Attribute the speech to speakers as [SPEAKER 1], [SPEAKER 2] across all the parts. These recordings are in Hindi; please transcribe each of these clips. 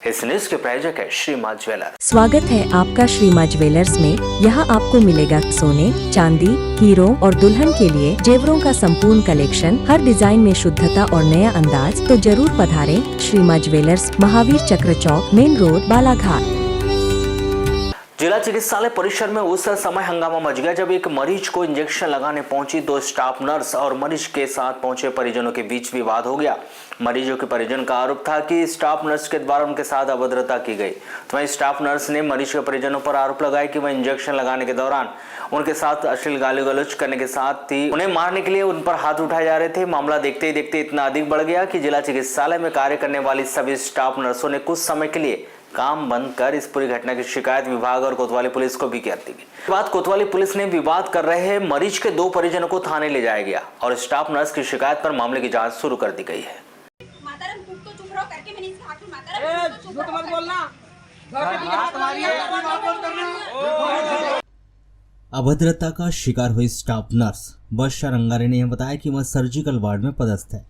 [SPEAKER 1] इस न्यूज के प्रायोजक है श्री मां ज्वेलर्स।
[SPEAKER 2] स्वागत है आपका श्री मां ज्वेलर्स में। यहाँ आपको मिलेगा सोने, चांदी, हीरो और दुल्हन के लिए जेवरों का संपूर्ण कलेक्शन, हर डिजाइन में शुद्धता और नया अंदाज। तो जरूर पधारें श्री मां ज्वेलर्स, महावीर चक्र चौक, मेन रोड, बालाघाट।
[SPEAKER 1] जिला चिकित्सालय परिसर में उस समय हंगामा मच गया जब एक मरीज को इंजेक्शन लगाने पहुंची दो स्टाफ नर्स और मरीज के साथ पहुंचे परिजनों के बीच विवाद हो गया। मरीजों के परिजन का आरोप था कि स्टाफ नर्स के द्वारा उनके साथ अभद्रता की गई। तो वहीं स्टाफ नर्स ने मरीज के परिजनों पर आरोप लगाया कि वह इंजेक्शन लगाने के दौरान उनके साथ अश्लील गाली गलौज करने के साथ ही उन्हें मारने के लिए उन पर हाथ उठाए जा रहे थे। मामला देखते ही देखते इतना अधिक बढ़ गया कि जिला चिकित्सालय में कार्य करने वाली सभी स्टाफ नर्सों ने कुछ समय के लिए काम बंद कर इस पूरी घटना की शिकायत विभाग और कोतवाली पुलिस को भी कर दी गई। बाद कोतवाली पुलिस ने विवाद कर रहे मरीज के दो परिजनों को थाने ले जाया गया और स्टाफ नर्स की शिकायत पर मामले की जांच शुरू कर दी गई है।
[SPEAKER 3] अभद्रता का शिकार हुई स्टाफ नर्स वर्षा रंगारे ने यह बताया कि वह सर्जिकल वार्ड में पदस्थ है।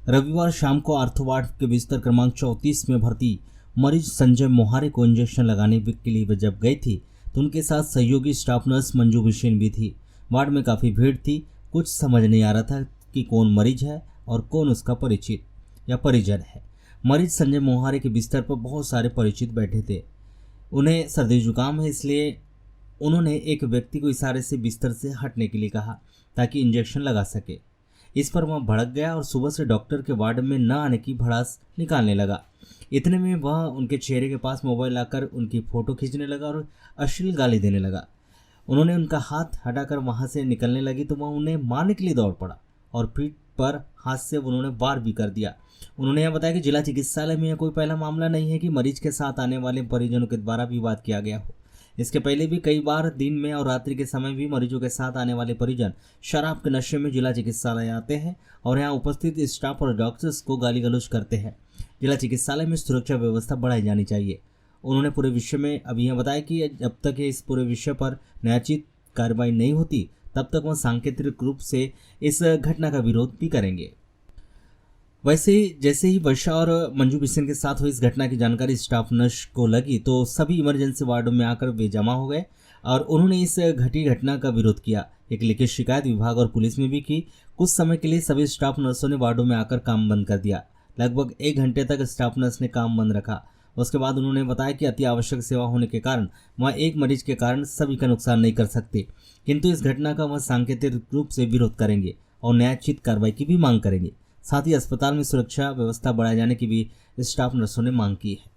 [SPEAKER 3] रविवार शाम को आर्थो वार्ड के बिस्तर क्रमांक 34 में भर्ती मरीज संजय मोहारे को इंजेक्शन लगाने के लिए वे जब गई थी तो उनके साथ सहयोगी स्टाफ नर्स मंजू बिशेन भी थी। वार्ड में काफ़ी भीड़ थी, कुछ समझ नहीं आ रहा था कि कौन मरीज है और कौन उसका परिचित या परिजन है। मरीज संजय मोहारे के बिस्तर पर बहुत सारे परिचित बैठे थे। उन्हें सर्दी जुकाम है, इसलिए उन्होंने एक व्यक्ति को इशारे से बिस्तर से हटने के लिए कहा ताकि इंजेक्शन लगा सके। इस पर वह भड़क गया और सुबह से डॉक्टर के वार्ड में न आने की भड़ास निकालने लगा। इतने में वह उनके चेहरे के पास मोबाइल लाकर उनकी फ़ोटो खींचने लगा और अश्लील गाली देने लगा। उन्होंने उनका हाथ हटाकर वहां से निकलने लगी तो वह उन्हें मारने के लिए दौड़ पड़ा और पीठ पर हाथ से उन्होंने वार भी कर दिया। उन्होंने यह बताया कि जिला चिकित्सालय में यह कोई पहला मामला नहीं है कि मरीज के साथ आने वाले परिजनों के द्वारा विवाद किया गया हो। इसके पहले भी कई बार दिन में और रात्रि के समय भी मरीजों के साथ आने वाले परिजन शराब के नशे में जिला चिकित्सालय आते हैं और यहाँ उपस्थित स्टाफ और डॉक्टर्स को गाली गलौज करते हैं। जिला चिकित्सालय में सुरक्षा व्यवस्था बढ़ाई जानी चाहिए। उन्होंने पूरे विषय में अभी यह बताया कि जब तक इस पूरे विषय पर न्यायोचित कार्रवाई नहीं होती तब तक वह सांकेतिक रूप से इस घटना का विरोध भी करेंगे। वैसे ही जैसे ही वर्षा और मंजू बिशन के साथ हुई इस घटना की जानकारी स्टाफ नर्स को लगी तो सभी इमरजेंसी वार्डों में आकर वे जमा हो गए और उन्होंने इस घटी घटना का विरोध किया। एक लिखित शिकायत विभाग और पुलिस में भी की। कुछ समय के लिए सभी स्टाफ नर्सों ने वार्डों में आकर काम बंद कर दिया। लगभग 1 घंटे तक स्टाफ नर्स ने काम बंद रखा। उसके बाद उन्होंने बताया कि अति आवश्यक सेवा होने के कारण वह एक मरीज के कारण सभी का नुकसान नहीं कर सकते, किंतु इस घटना का वह सांकेतिक रूप से विरोध करेंगे और न्यायोचित कार्रवाई की भी मांग करेंगे। साथ ही अस्पताल में सुरक्षा व्यवस्था बढ़ाए जाने की भी स्टाफ नर्सों ने मांग की है।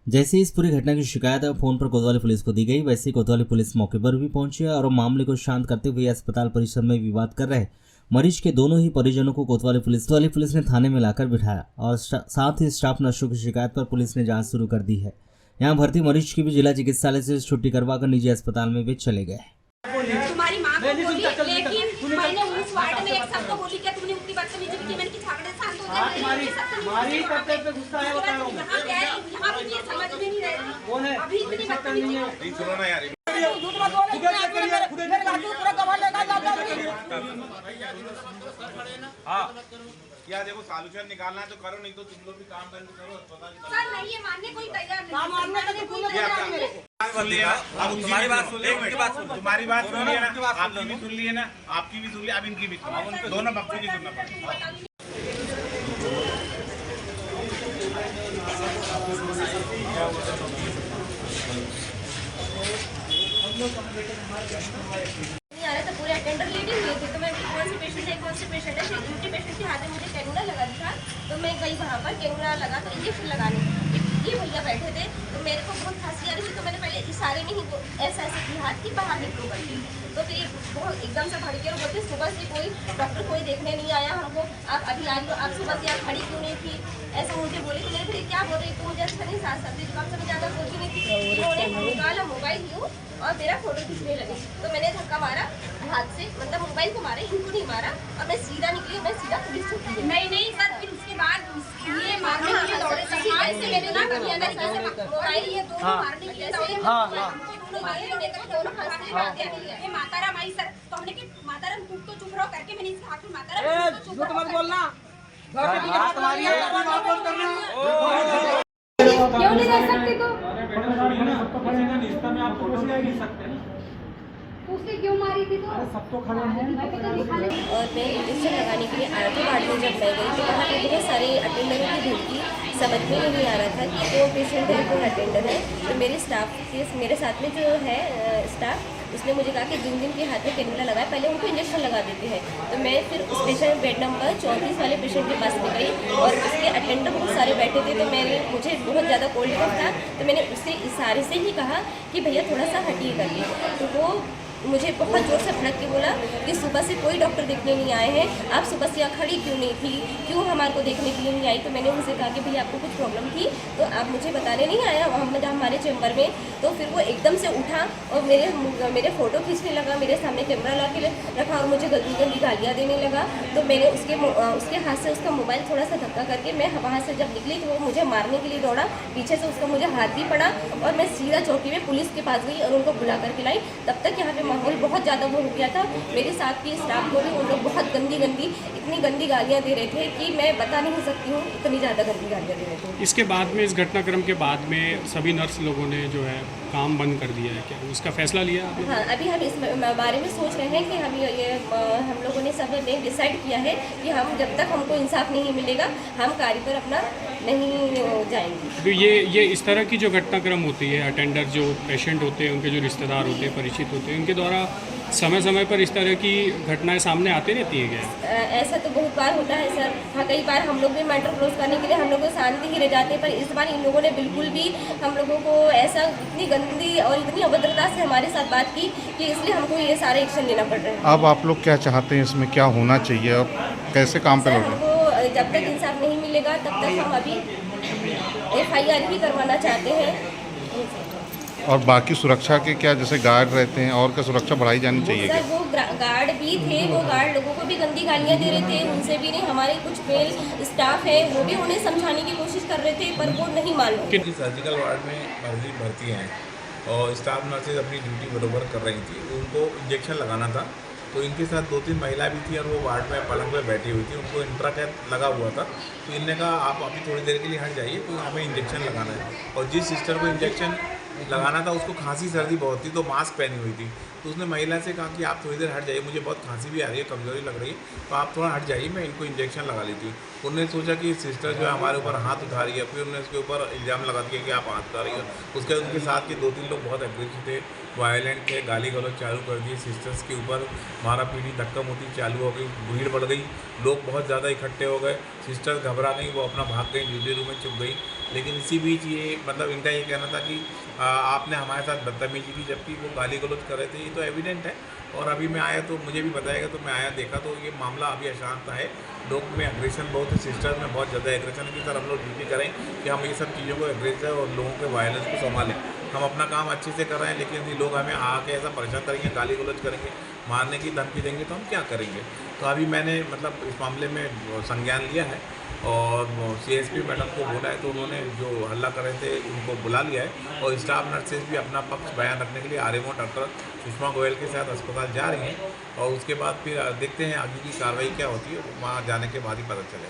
[SPEAKER 3] जैसे इस पूरी घटना की शिकायत फोन पर कोतवाली पुलिस को दी गई, वैसे ही कोतवाली पुलिस मौके पर भी पहुंची और मामले को शांत करते हुए अस्पताल परिसर में विवाद कर रहे मरीज के दोनों ही परिजनों को कोतवाली पुलिस ने थाने में लाकर बिठाया और साथ ही स्टाफ नर्सों की शिकायत पर पुलिस ने जांच शुरू कर दी है। यहाँ भर्ती मरीज की भी जिला चिकित्सालय से छुट्टी करवाकर निजी अस्पताल में वे चले गए।
[SPEAKER 4] तुम्हारी मां को बोली, लेकिन मैंने उस वार्ड में एक शब्द बोली क्या तुमने उतनी बदतमीजी की? मैंने कि झगड़े शांत हो जाए। मारी करते पे गुस्सा है, बता रहा हूं यहां पे ये समझ में नहीं रही कौन है अभी इतनी बदतमीजी नहीं। सुनो ना यार, झूठ मत बोल, मेरे राजू पूरा गवाह लेगा जाता हां क्या देखो सॉल्यूशन निकालना है तो करो, नहीं तो तुम लोग भी काम बंद करो। अस्पताल सर नहीं, ये मानने कोई तैयार नहीं। काम मानने का तो कोई तैयार नहीं। अब तुम्हारी बात सुन ले, उनकी बात सुन, तुम्हारी बात सुन लिया ना, आपकी भी सुन लिए ना, आपकी भी सुन ली, अब इनकी भी सुन, दोनों पक्षों की सुनना पड़ेगा। तो पूरे अटेंडर लेडी हुए थे तो मैं कौन से पेशेंट है ड्यूटी पेशेंट के हाथ में मुझे कैंगुरा लगा था तो मैं गई वहाँ पर, कैंगुरा लगा तो इंजेक्शन लगाने ये भैया बैठे थे तो मेरे को बहुत खांसी आ रही थी तो मैंने पहले इशारे में ही ऐसा की हाथ की बाहर निकलो करके तो फिर बहुत एकदम से भड़के और बोलते सुबह से कोई डॉक्टर कोई देखने नहीं आया हमको, आप अभी आ रही हो, आप सुबह से आप खड़ी क्यों नहीं थी, ऐसा मुझे बोले। तो मैंने फिर क्या बोल रही, तो मुझे अच्छा नहीं, साथ सर्दी जुकाम से मैं ज़्यादा सोची नहीं थी। उन्होंने निकाला मोबाइल यूँ और मेरा फोटो खींचने लगे तो मैंने धक्का मारा हाथ से, मतलब मोबाइल को मारे, इनको नहीं मारा और मैं सीधा निकली, मैं सीधा पुलिस चौकी गई। नहीं सर, फिर उसके बाद ये मारने के लिए दौड़े थे। ऐसे मैंने ना कभी अंदर मोबाइल ये दोनों मारने के लिए दौड़े। ये माताराम आई सर तो हमने कि माताराम तुम तो चुप रहो करके मैंने इसके हाथ में माताराम झूठ मत बोलना।
[SPEAKER 5] क्यों नहीं दे सकती तो उसने क्यों मारी थी तो सब तो खड़े हैं मैं भी तो दिखा रही
[SPEAKER 4] और मैं इंजेक्शन लगाने के लिए आया था वार्ड में। जब मैं गई तो वहाँ पे बहुत सारे अटेंडरों की भीड़ थी, समझ में नहीं आ रहा था कि कौन पेशेंट है कौन अटेंडर है। तो मेरे स्टाफ के मेरे साथ में जो है स्टाफ, उसने मुझे कहा कि जिन के हाथ में कैनुला लगाए पहले उनको इंजेक्शन लगा देते हैं। तो मैं फिर उस पेशेंट बेड नंबर 34 वाले पेशेंट के पास में गई और उसके अटेंडर बहुत सारे बैठे थे। तो मुझे बहुत ज़्यादा कोल्ड कफ था, तो मैंने उससे इशारे से ही कहा कि भैया थोड़ा सा हटिए करके। तो वो मुझे बहुत ज़ोर से भड़क के बोला कि सुबह से कोई डॉक्टर देखने नहीं आए हैं, आप सुबह से यहाँ खड़ी क्यों नहीं थी, क्यों हमारे को देखने के लिए नहीं आई। तो मैंने उनसे कहा कि भैया आपको कुछ प्रॉब्लम थी तो आप मुझे बताने नहीं आया हमारे चैम्बर में। तो फिर वो एकदम से उठा और मेरे फ़ोटो खींचने लगा, मेरे सामने कैमरा ला के रखा और मुझे गंदी गंदी गालियाँ देने लगा। तो मैंने उसके हाथ से उसका मोबाइल थोड़ा सा धक्का करके मैं वहाँ से जब निकली तो वो मुझे मारने के लिए दौड़ा, पीछे से उसका मुझे हाथ भी पड़ा और मैं सीधा चौकी में पुलिस के पास गई और उनको बुला करके लाई। तब तक यहाँ पे माहौल बहुत ज़्यादा वो हो गया था। मेरे साथ की स्टाफ को भी उन लोग बहुत इतनी गंदी गालियाँ दे रहे थे कि मैं बता नहीं सकती हूँ, इतनी ज़्यादा गंदी गालियाँ दे रहे थे।
[SPEAKER 6] इसके बाद में, इस घटनाक्रम के बाद में सभी नर्स लोगों ने जो है काम बंद कर दिया है, क्या उसका फैसला लिया आपने?
[SPEAKER 4] हाँ, अभी हम इस बारे में सोच रहे हैं कि हम लोगों ने सब ने डिसाइड किया है कि हम जब तक हमको इंसाफ नहीं मिलेगा हम कार्य पर अपना नहीं जाएंगे।
[SPEAKER 6] तो ये इस तरह की जो घटनाक्रम होती है, अटेंडर जो पेशेंट होते हैं, उनके जो रिश्तेदार होते हैं, परिचित होते हैं, उनके द्वारा समय समय पर इस तरह की घटनाएं सामने आती रहती है क्या?
[SPEAKER 4] ऐसा तो बहुत बार होता है सर। हाँ, कई बार हम लोग भी मैटर क्लोज करने के लिए हम लोग शांति ही रह जाते हैं, पर इस बार इन लोगों ने बिल्कुल भी हम लोगों को ऐसा इतनी गंदी और इतनी अभद्रता से हमारे साथ बात की कि इसलिए हमको ये सारा एक्शन लेना पड़ रहा है।
[SPEAKER 7] अब आप लोग क्या चाहते हैं, इसमें क्या होना चाहिए और कैसे काम पे
[SPEAKER 4] सर,
[SPEAKER 7] लगे?
[SPEAKER 4] हमको जब तक इंसाफ नहीं मिलेगा तब तक हम अभी FIR भी करवाना चाहते हैं।
[SPEAKER 7] और बाकी सुरक्षा के क्या, जैसे गार्ड रहते हैं, और क्या सुरक्षा बढ़ाई जानी चाहिए
[SPEAKER 4] सर,
[SPEAKER 7] क्या?
[SPEAKER 4] वो गार्ड भी थे, वो गार्ड लोगों को भी गंदी गालियाँ दे रहे थे, उनसे भी नहीं। हमारे कुछ मेल स्टाफ है वो भी उन्हें समझाने की कोशिश कर रहे थे पर वो नहीं मान रहे।
[SPEAKER 8] सर्जिकल वार्ड में मर्जी भर्ती हैं और स्टाफ नर्सेज अपनी ड्यूटी बरोबर कर रही थी, उनको इंजेक्शन लगाना था। तो इनके साथ 2-3 महिला भी थी और वो वार्ड में पलंग पे बैठी हुई थी, उनको इंट्राकैप लगा हुआ था। तो इनने कहा आप अभी थोड़ी देर के लिए हट जाइए, तो हमें इंजेक्शन लगाना है। और जिस सिस्टर को इंजेक्शन लगाना था उसको खांसी सर्दी बहुत थी, तो मास्क पहनी हुई थी। तो उसने महिला से कहा कि आप थोड़ी देर हट जाइए, मुझे बहुत खांसी भी आ रही है, कमज़ोरी लग रही है, तो आप थोड़ा हट जाइए, मैं इनको इंजेक्शन लगा लेती हूँ। उन्होंने सोचा कि सिस्टर जो है हमारे ऊपर हाथ उठा रही है, फिर उन्होंने उसके ऊपर इल्ज़ाम लगा दिया कि आप हाथ उठा रही हो। उसके उनके साथ के 2-3 लोग बहुत एग्रेसिव थे, वायलेंट थे, गाली गलौज चालू कर दिए, सिस्टर्स के ऊपर मारा पीटी धक्का मुक्की चालू हो गई, भीड़ बढ़ गई, लोग बहुत ज़्यादा इकट्ठे हो गए। सिस्टर्स घबरा गई, वो अपना भाग गई, ड्यूटी रूम में छुप गई। लेकिन इसी बीच ये मतलब इनका ये कहना था कि आपने हमारे साथ बदतमीजी की, जबकि वो गाली गलौज कर रहे थे। ये तो एविडेंट है। और अभी मैं आया तो मुझे भी बताएगा, तो मैं आया देखा तो ये मामला अभी अशांत है। लोग में एग्रेशन बहुत है, सिस्टर्स में बहुत ज़्यादा एग्रेशन है कि सर हम लोग ड्यूटी करें कि हम ये सब चीज़ों को एग्रेशन और लोगों के वायलेंस को संभालें। हम अपना काम अच्छे से कर रहे हैं, लेकिन यदि लोग हमें आके ऐसा परेशान करेंगे, गाली गलौज करेंगे, मारने की धमकी देंगे तो हम क्या करेंगे। तो अभी मैंने मतलब इस मामले में संज्ञान लिया है और CSP मैडम को बोला है, तो उन्होंने जो हल्ला कर रहे थे उनको बुला लिया है। और स्टाफ नर्सेज भी अपना पक्ष बयान रखने के लिए RMO डॉक्टर सुषमा गोयल के साथ अस्पताल जा रही हैं। और उसके बाद फिर देखते हैं आगे की कार्रवाई क्या होती है, वहाँ जाने के बाद ही पता चलेगा।